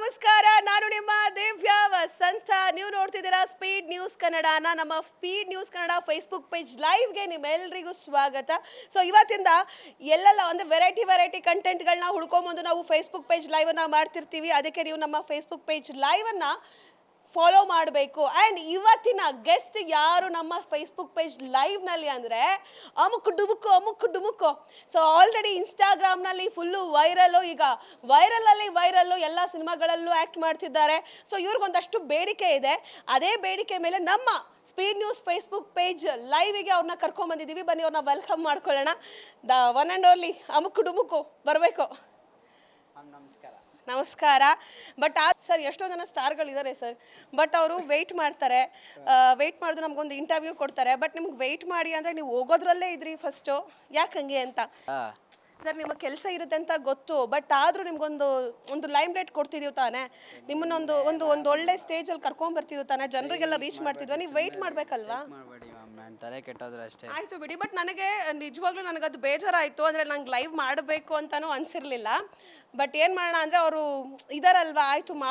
ನಮಸ್ಕಾರ. ನಾನು ನಿಮ್ಮ ದಿವ್ಯಾ ವಸಂತ. ನೀವು ನೋಡ್ತಿದ್ದೀರಾ ಸ್ಪೀಡ್ ನ್ಯೂಸ್ ಕನ್ನಡನ. ನಮ್ಮ speed news Kannada Facebook page ಲೈವ್ಗೆ ನಿಮ್ಮೆಲ್ಲರಿಗೂ ಸ್ವಾಗತ. ಸೊ ಇವತ್ತಿಂದ ಎಲ್ಲೆಲ್ಲ ಅಂದರೆ ವೆರೈಟಿ ಕಂಟೆಂಟ್ಗಳನ್ನ ಹುಡ್ಕೊಂಬಂದು ನಾವು ಫೇಸ್ಬುಕ್ ಪೇಜ್ ಲೈವನ್ನು ಮಾಡ್ತಿರ್ತೀವಿ. ಅದಕ್ಕೆ ನೀವು ನಮ್ಮ ಫೇಸ್ಬುಕ್ ಪೇಜ್ ಲೈವನ್ನು ಫಾಲೋ ಮಾಡಬೇಕು. ಆ್ಯಂಡ್ ಇವತ್ತಿನ ಗೆಸ್ಟ್ ಯಾರು ನಮ್ಮ ಫೇಸ್ಬುಕ್ ಪೇಜ್ ಲೈವ್ನಲ್ಲಿ ಅಂದರೆ ಅಮುಕ್ ಡುಮುಕು. ಸೊ ಆಲ್ರೆಡಿ ಇನ್ಸ್ಟಾಗ್ರಾಮ್ನಲ್ಲಿ ಫುಲ್ಲು ವೈರಲ್ಲು, ಈಗ ವೈರಲ್ಲು ಎಲ್ಲ ಸಿನಿಮಾಗಳಲ್ಲೂ ಆ್ಯಕ್ಟ್ ಮಾಡ್ತಿದ್ದಾರೆ. ಸೊ ಇವ್ರಿಗೊಂದಷ್ಟು ಬೇಡಿಕೆ ಇದೆ. ಅದೇ ಬೇಡಿಕೆ ಮೇಲೆ ನಮ್ಮ ಸ್ಪೀಡ್ ನ್ಯೂಸ್ ಫೇಸ್ಬುಕ್ ಪೇಜ್ ಲೈವಿಗೆ ಅವ್ರನ್ನ ಕರ್ಕೊಂಡ್ಬಂದಿದ್ದೀವಿ. ಬನ್ನಿ ಅವ್ರನ್ನ ವೆಲ್ಕಮ್ ಮಾಡ್ಕೊಳ್ಳೋಣ. ದ ಒನ್ ಆ್ಯಂಡ್ ಓನ್ಲಿ ಅಮುಕ್ ಡುಮುಕು ಬರಬೇಕು. ನಮಸ್ಕಾರ. ಬಟ್ ಸರ್, ಎಷ್ಟೋ ಜನ ಸ್ಟಾರ್ಗಳಿದ್ದಾರೆ ಸರ್, ಬಟ್ ಅವರು ವೆಯ್ಟ್ ಮಾಡ್ತಾರೆ. ವೆಯ್ಟ್ ಮಾಡಿದ್ರು ನಮಗೊಂದು ಇಂಟರ್ವ್ಯೂ ಕೊಡ್ತಾರೆ. ಬಟ್ ನಿಮ್ಗೆ ವೆಯ್ಟ್ ಮಾಡಿ ಅಂದರೆ ನೀವು ಹೋಗೋದ್ರಲ್ಲೇ ಇದ್ರಿ ಫಸ್ಟು, ಯಾಕೆ ಹಂಗೆ ಅಂತ ಸರ್? ನಿಮ್ಮ ಕೆಲಸ ಇರುತ್ತೆ ಅಂತ ಗೊತ್ತು, ಬಟ್ ಆದರೂ ನಿಮ್ಗೊಂದು ಲೈಮ್ ಲೈಟ್ ಕೊಡ್ತಿದ್ದೀವಿ ತಾನೆ, ನಿಮ್ಮನ್ನೊಂದು ಒಂದು ಒಂದು ಒಳ್ಳೆ ಸ್ಟೇಜಲ್ಲಿ ಕರ್ಕೊಂಡ್ಬರ್ತಿದ್ವಿ ತಾನೆ, ಜನರಿಗೆಲ್ಲ ರೀಚ್ ಮಾಡ್ತಿದ್ವಿ. ನೀವು ವೆಯ್ಟ್ ಮಾಡಬೇಕಲ್ವಾ? ತಲೆ ಕೆಟ್ಟೋದ್ರೆ ಅಷ್ಟೇ. ಆಯಿತು ಬಿಡಿ. ಬಟ್ ನಿಜವಾಗ್ಲೂ ನನಗದು ಬೇಜಾರಾಯಿತು. ಅಂದರೆ ನಂಗೆ ಲೈವ್ ಮಾಡಬೇಕು ಅಂತಲೂ ಅನಿಸಿರಲಿಲ್ಲ. ಬಟ್ ಏನು ಮಾಡೋಣ ಅಂದರೆ ಅವರು ಇದಾರಲ್ವಾ, ಆಯಿತು